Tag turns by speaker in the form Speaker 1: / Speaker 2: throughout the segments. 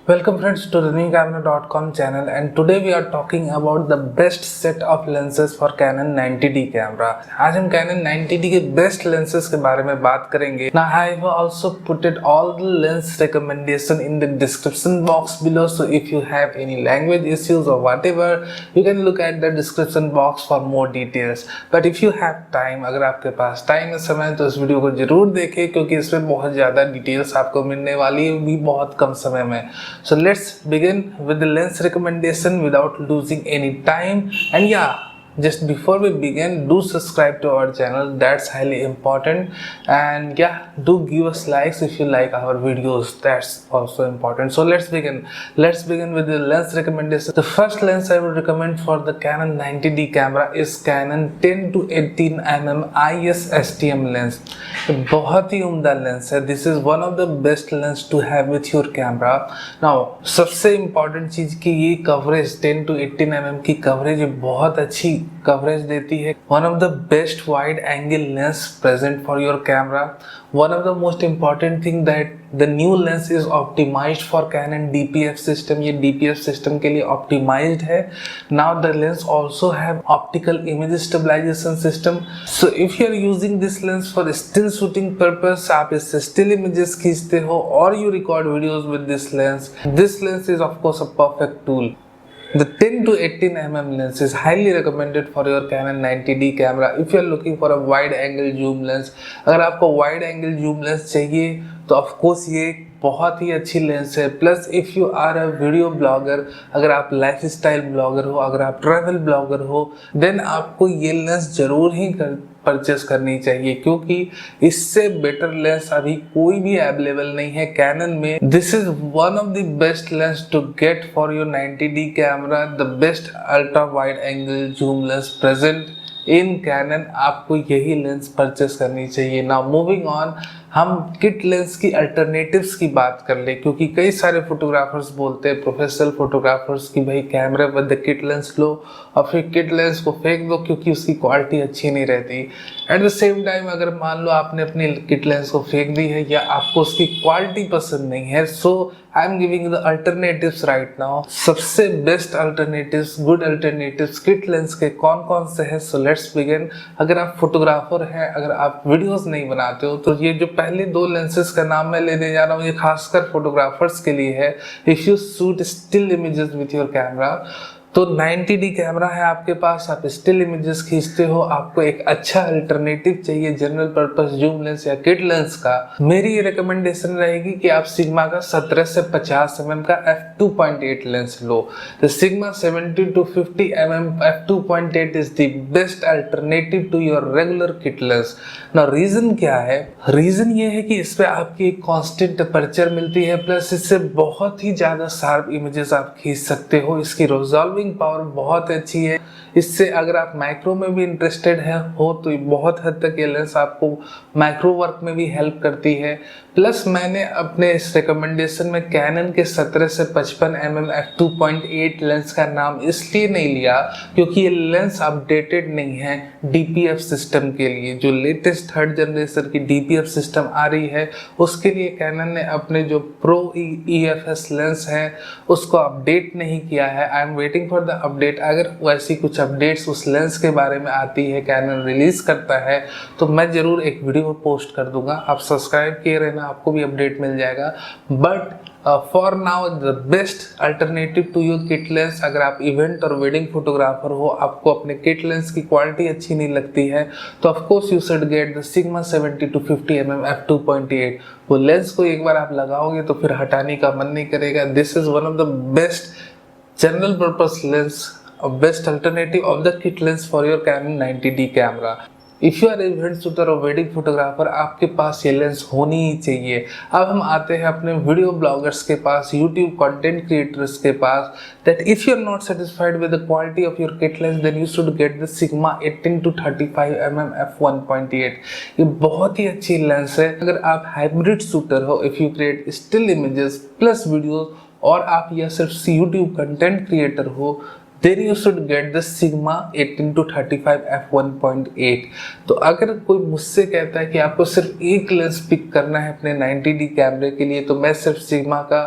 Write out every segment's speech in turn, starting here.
Speaker 1: Welcome friends to RunningCamera.com channel, and today we are talking about the best set of lenses for Canon 90D camera. आज हम Canon 90D के best lenses के बारे में बात करेंगे. Now I have also put it all the lens recommendation in the description box below, so if you have any language issues or whatever, you can look at the description box for more details. But if you have time, अगर आपके पास time है, समय, तो इस video को जरूर देखें क्योंकि इसमें बहुत ज़्यादा डिटेल्स आपको मिलने वाली है, भी बहुत कम समय में. So let's begin with the lens recommendation without losing any time. And yeah, just before we begin, do subscribe to our channel, that's highly important. And yeah, do give us likes if you like our videos, that's also important. So let's begin with the lens recommendation. The first lens I would recommend for the Canon 90D camera is Canon 10 to 18 mm IS STM lens. बहुत ही उम्दा lens है. This is one of the best lens to have with your camera. Now सबसे important चीज की ये coverage 10 to 18 mm की coverage बहुत अच्छी कवरेज देती है. One of the best wide angle lens present for your camera. One of the most important thing that the new lens is optimized for Canon DPF system. ये DPF system के लिए optimized है. Now the lens also have optical image stabilization system. So if you are using this lens for still shooting purpose, आप इससे still images खींचते हो और you record videos with this lens is of course a perfect tool. The 10 to 18 mm lens is highly recommended for your Canon 90D camera if you are looking for a wide angle zoom lens. अगर आपको wide angle zoom lens चाहिए तो of course ये बहुत ही अच्छी lens है. Plus if you are a video blogger, अगर आप लाइफ स्टाइल ब्लॉगर हो, अगर आप ट्रैवल ब्लॉगर हो, देन आपको ये लेंस जरूर ही परचेस करनी चाहिए क्योंकि इससे बेटर लेंस अभी कोई भी अवेलेबल नहीं है कैनन में. This is one of the best lens to get for your 90D camera. The best ultra wide angle zoom lens present in Canon. आपको यही लेंस परचेस करनी चाहिए. नाउ मूविंग ऑन, हम किट लेंस की alternatives की बात कर ले क्योंकि कई सारे फोटोग्राफर्स बोलते हैं, प्रोफेशनल फोटोग्राफर्स, कि भाई कैमरे विद द किट लेंस लो और फिर किट लेंस को फेंक दो क्योंकि उसकी क्वालिटी अच्छी नहीं रहती. एट द सेम टाइम अगर मान लो आपने अपनी किट लेंस को फेंक दी है या आपको उसकी क्वालिटी पसंद नहीं है, so I am giving the alternatives right now. सबसे best alternatives, good alternatives kit lens के कौन कौन से हैं? So let's begin. अगर आप फोटोग्राफर हैं, अगर आप वीडियोस नहीं बनाते हो, तो ये जो पहले दो लेंसेज का नाम मैं लेने जा रहा हूँ ये खासकर फोटोग्राफर्स के लिए है. If you shoot still images with your camera, तो 90D कैमरा है आपके पास, आप स्टिल इमेजेस खींचते हो, आपको एक अच्छा अल्टरनेटिव चाहिए जनरल पर्पस जूम लेंस या किट लेंस का. मेरी ये रिकमेंडेशन रहेगी कि आप सिग्मा का 17 से 50 mm का f2.8 लेंस लो. The Sigma 70 to 50 mm f2.8 is the best alternative to your regular kit lens. ना रीजन क्या है? रीजन ये है कि इस पे आपकी एक कांस्टेंट टेम्परेचर मिलती है, प्लस इससे बहुत ही ज्यादा शार्प इमेजेस आप खींच सकते हो. इसकी रिजॉल्विंग पावर बहुत अच्छी है. इससे अगर आप माइक्रो में भी इंटरेस्टेड हो तो बहुत हद तक ये लेंस आपको माइक्रो वर्क में भी हेल्प करती है. प्लस मैंने अपने इस रिकमेंडेशन में कैनन के 17 से 55 mm f2.8 लेंस का नाम इसलिए नहीं लिया क्योंकि ये लेंस अपडेटेड नहीं है DPF सिस्टम के लिए. जो लेटेस्ट थर्ड जनरेशन की DPF सिस्टम आ रही है उसके लिए कैनन ने अपने जो प्रो EFS लेंस है उसको अपडेट नहीं किया है. I am waiting for the update. अगर वैसी कुछ अपडेट्स उस लेंस के बारे में आती है, कैनन रिलीज करता है, तो मैं जरूर एक वीडियो पोस्ट कर दूंगा. आप सब्सक्राइब किए रहना, आपको भी अपडेट मिल जाएगा. But for now the best alternative to your kit lens, अगर आप इवेंट और वेडिंग फोटोग्राफर हो, आपको अपने किट लेंस की क्वालिटी अच्छी नहीं लगती है, तो of course you should get the Sigma 70 to 50 mm f2.8. वो लेंस को एक बार आप लगाओगे तो फिर हटाने का मन नहीं करेगा. This is one of the best general purpose lens, a best alternative of the kit lens for your Canon 90D camera. If you are a event shooter or wedding photographer, आपके पास ये लेंस होनी ही चाहिए. अब हम आते हैं अपने video bloggers के पास, यूट्यूब कंटेंट क्रिएटर्स के पास, that if you are not satisfied with the quality of your kit lens, then you should get the Sigma 18 to 35 mm f1.8. ये बहुत ही अच्छी लेंस है. अगर आप हाइब्रिड शूटर हो, if you create still images plus videos, और आप या सिर्फ यूट्यूब कंटेंट क्रिएटर हो, then you should get the Sigma 18 to 35 f1.8. तो अगर कोई मुझसे कहता है कि आपको सिर्फ एक लेंस पिक करना है अपने 90D कैमरे के लिए, तो मैं सिर्फ सिग्मा का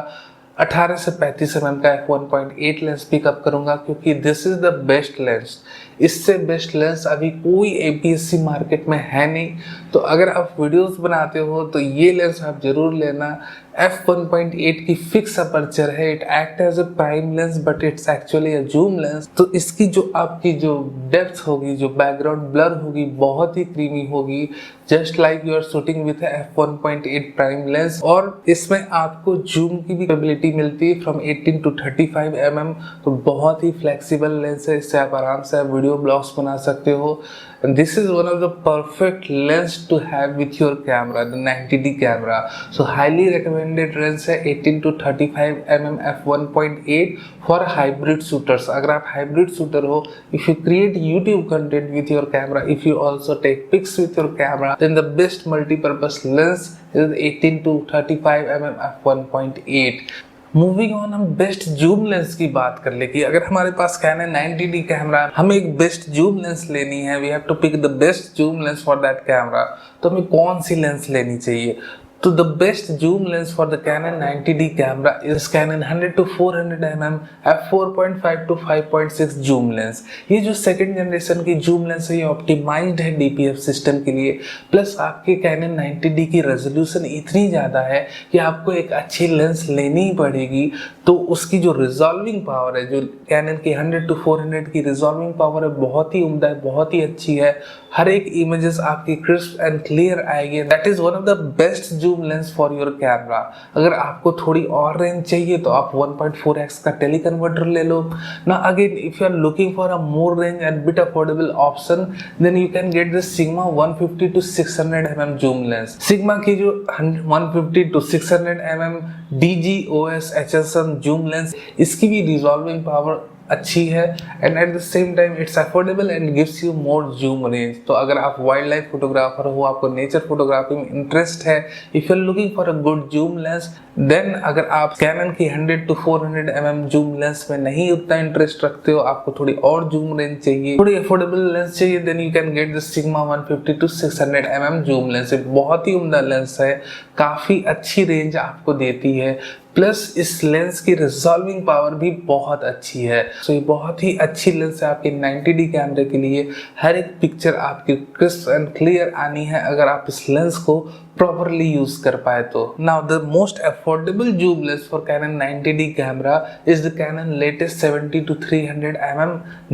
Speaker 1: 18 से 35 mm का f1.8 लेंस पिकअप करूंगा, क्योंकि this is the best lens. इससे बेस्ट लेंस अभी कोई APS-C मार्केट में है नहीं। तो अगर आप वीडियोस बनाते हो तो ये लेंस आप जरूर लेना। f1.8 की फिक्स अपर्चर है, it act as a prime lens but it's actually a zoom lens. तो इसकी जो आपकी जो डेप्थ होगी, जो बैकग्राउंड ब्लर होगी, बहुत ही क्रीमी होगी, just like you are shooting with f1.8 prime lens. और इसमें आपको जूम की भी एबिलिटी मिलती है फ्रॉम 18 to 35 mm। तो बहुत ही फ्लेक्सिबल लेंस है, इससे आप आराम से वीडियो ब्लॉग्स बना सकते हो। And this is one of the perfect lens to have with your camera, the 90D camera. So highly recommended lens है 18 to 35 mm f1.8 for hybrid shooters। अगर आप hybrid shooter हो, if you create YouTube content with your camera, if you also take pics with your camera, then the best multi-purpose lens is 18 to 35 mm f1.8। Moving on, हम best zoom lens की बात कर ले कि अगर हमारे पास Canon 90D camera है, हमें एक बेस्ट जूम लेंस लेनी है, we have to pick the best zoom lens for that camera. तो हमें कौन सी लेंस लेनी चाहिए? तो the best zoom lens for the Canon 90D camera is Canon 100 to 400 mm f4.5 to 5.6 zoom lens. ये जो सेकंड जनरेशन की जूम लेंस है, ये ऑप्टिमाइज्ड है DPF सिस्टम के लिए। प्लस आपके Canon 90D की रेजोल्यूशन इतनी ज़्यादा है कि आपको एक अच्छी लेंस लेनी ही पड़ेगी। तो उसकी जो रिजॉल्विंग पावर है, जो Canon की 100 to 400 की रिजॉल्विंग पावर है, बहुत ही उम्दा है, बहुत ही अच्छी है। हर एक इमेजेस आपकी क्रिस्प एंड क्लियर आएगी। That is one of the best zoom lens for your camera. अगर आपको थोड़ी और रेंज चाहिए तो आप 1.4x का टेली कन्वर्टर ले लो ना। Again if you are looking for a more range and bit affordable option, then you can get the Sigma 150 to 600 mm zoom lens. Sigma की जो 150 to 600 mm DGOS HSM zoom lens, इसकी भी resolving power अच्छी है and at the same time it's affordable and gives you more zoom range. तो अगर आप wildlife photographer हो, आपको नेचर फोटोग्राफी में इंटरेस्ट है, if you are looking for a good zoom lens, then अगर आप Canon की 100 to 400 mm जूम लेंस में नहीं उतना इंटरेस्ट रखते हो, आपको थोड़ी और जूम रेंज चाहिए, थोड़ी अफोर्डेबल लेंस चाहिए, then you can get the Sigma 150 to 600 mm zoom lens. बहुत ही उम्दा लेंस है, काफी अच्छी रेंज आपको देती है। प्लस इस लेंस की रिजॉल्विंग पावर भी बहुत अच्छी है। सो ये बहुत ही अच्छी लेंस है आपके 90D कैमरे के लिए। हर एक पिक्चर आपकी क्रिस्प एंड क्लियर आनी है अगर आप इस लेंस को properly use कर पाए तो। Now the most affordable zoom lens for Canon 90D camera is the Canon latest 70 to 300 mm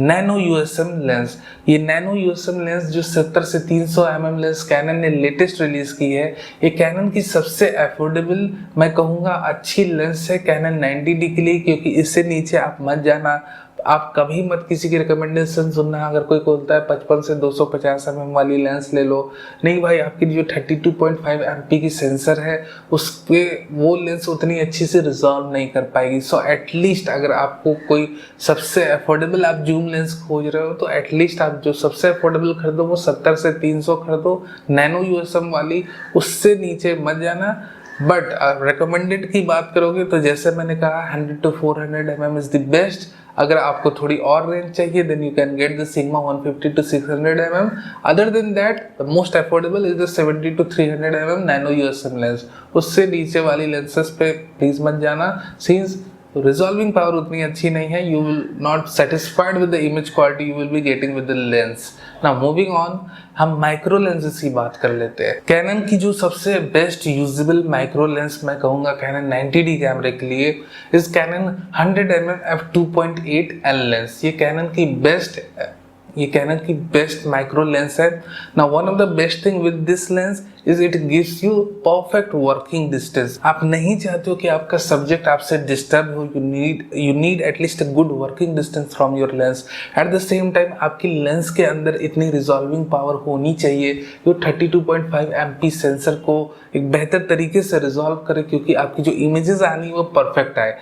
Speaker 1: nano USM lens। ये nano USM लेंस जो 70 से 300 mm लेंस Canon ने लेटेस्ट रिलीज की है, ये Canon की सबसे अफोर्डेबल, मैं कहूँगा अच्छी लेंस है Canon 90D के लिए, क्योंकि इससे नीचे आप मत जाना। आप कभी मत किसी की रिकमेंडेशन सुनना। अगर कोई बोलता है 55 से 250 mm वाली लेंस ले लो, नहीं भाई, आपकी जो 32.5 MP की सेंसर है उस पे वो लेंस उतनी अच्छी से रिजॉल्व नहीं कर पाएगी। सो एटलीस्ट अगर आपको कोई सबसे अफोर्डेबल आप जूम लेंस खोज रहे हो, तो एटलीस्ट आप जो सबसे अफोर्डेबल खरीदो वो 70 से 300 खरीदो, नैनो USM वाली, उससे नीचे मत जाना। बट रिकमेंडेड की बात करोगे तो जैसे मैंने कहा 100 to 400 mm is the best. अगर आपको थोड़ी और रेंज चाहिए, then you can get the Sigma 150 to 600 mm। Other than that the most affordable is the 70 to 300 mm nano USM lens. उससे नीचे वाली लेंसेस पे प्लीज मत जाना, सिंस रिजॉल्विंग पावर उतनी अच्छी नहीं है। You will not satisfied with the image quality you will be getting with the lens. Now moving on, हम माइक्रो लेंसेज की बात कर लेते हैं। कैनन की जो सबसे बेस्ट यूजेबल माइक्रो लेंस मैं कहूँगा Canon 90D कैमरे के लिए is Canon 100 mm f2.8 L lens. ये कैनन की बेस्ट माइक्रो लेंस है। Now one of the best thing with this lens is it gives you perfect working distance. आप नहीं चाहते हो कि आपका सब्जेक्ट आपसे डिस्टर्ब हो, you need at least a good working distance from your lens. Eight the same time आपकी lens के अंदर इतनी रिजॉल्विंग पावर होनी चाहिए जो 32.5 MP सेंसर को एक बेहतर तरीके से रिजॉल्व करे, क्योंकि आपकी जो इमेजेस आनी वो परफेक्ट आए।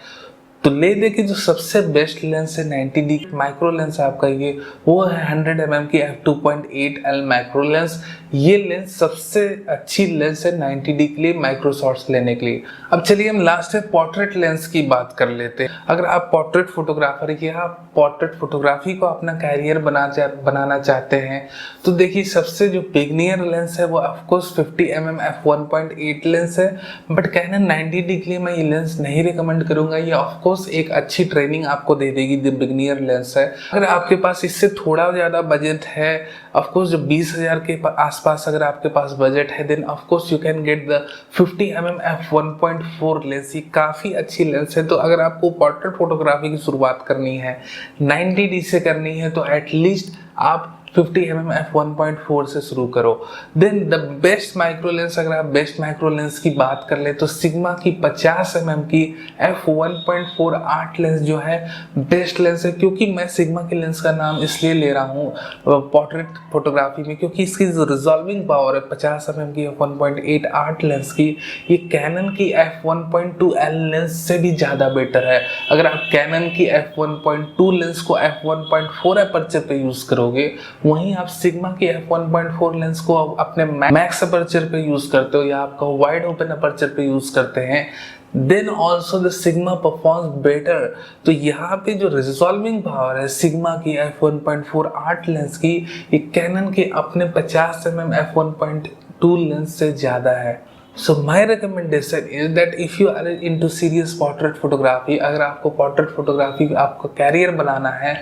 Speaker 1: तो ले दे के जो सबसे बेस्ट लेंस है 90D माइक्रो लेंस आपका ये, वो है 100 mm की f2.8L माइक्रो लेंस। ये लेंस सबसे अच्छी लेंस है 90D के लिए माइक्रो शॉट्स लेने के लिए। अब चलिए हम लास्ट में पोर्ट्रेट लेंस की बात कर लेते हैं। अगर आप पोर्ट्रेट फोटोग्राफर या आप पोर्ट्रेट फोटोग्राफी को अपना कैरियर बनाना चाहते हैं तो देखिए सबसे जो बिगनियर लेंस है वो ऑफकोर्स 50mm f1.8 लेंस है। बट कैनन 90D के लिए मैं ये लेंस नहीं रिकमेंड करूंगा। ये ऑफकोर्स एक अच्छी ट्रेनिंग आपको दे देगी, द बिगनियर लेंस है। अगर आपके पास इससे थोड़ा ज़्यादा बजट है, ऑफकोर्स जो 20,000 के आसपास अगर आपके पास बजट है, then of course you can get the 50mm f1.4 lens. ये काफ़ी अच्छी लेंस है। तो अगर आपको पोर्ट्रेट फोटोग्राफी की शुरुआत करनी है 90D से करनी है तो एटलीस्ट आप 50mm f1.4 से शुरू करो। Then the best micro lens, अगर आप बेस्ट माइक्रो लेंस की बात कर ले तो सिग्मा की 50mm की f1.4 8 लेंस जो है बेस्ट लेंस है। क्योंकि मैं सिग्मा के लेंस का नाम इसलिए ले रहा हूँ पोर्ट्रेट फोटोग्राफी में क्योंकि इसकी जो रिजॉल्विंग पावर है 50mm की f1.8 8 लेंस की, ये कैनन की f1.2L लेंस से भी ज़्यादा बेटर है। अगर आप कैनन की f1.2 लेंस को f1.4 अपर्चर पे यूज़ करोगे, वहीं आप सिग्मा की f1.4 लेंस को अपने मैक्स अपर्चर पे यूज करते हो या आपका वाइड ओपन अपर्चर पे यूज करते हैं, then also the Sigma performs better. तो यहाँ पे जो रिजॉल्विंग पावर है सिग्मा की f1.4 8 लेंस की, ये कैनन के अपने 50mm f1.2 लेंस से ज़्यादा है। So my recommendation is that if you are into serious portrait photography, अगर आपको portrait photography आपको कैरियर बनाना है,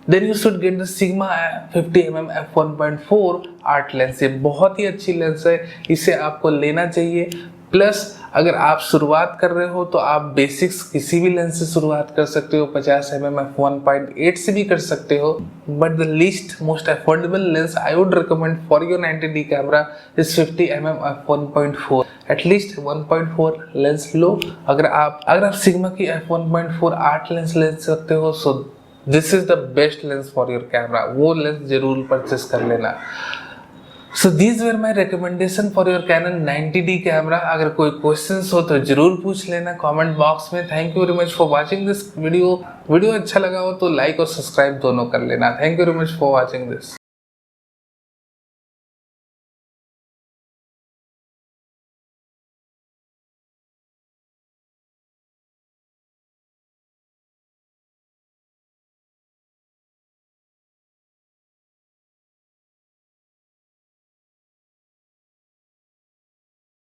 Speaker 1: then you should get the Sigma 50mm f1.4 art lens. ये बहुत ही अच्छी लेंस है, इसे आपको लेना चाहिए। प्लस अगर आप शुरुआत कर रहे हो तो आप बेसिक्स किसी भी लेंस से शुरुआत कर सकते हो, 50mm f1.8 से भी कर सकते हो। But the least most affordable lens I would recommend for your 90D camera is 50mm f1.4। At least 1.4 lens लो। अगर आप सिग्मा की f1.4 8 लेंस ले सकते हो so this is the best lens for your camera, वो लेंस जरूर purchase कर लेना। So these were my recommendation for your Canon 90D camera. अगर कोई क्वेश्चंस हो तो जरूर पूछ लेना कमेंट बॉक्स में। Thank you very much for watching this video अच्छा लगा हो तो लाइक और सब्सक्राइब दोनों कर लेना। Thank you very much for watching this.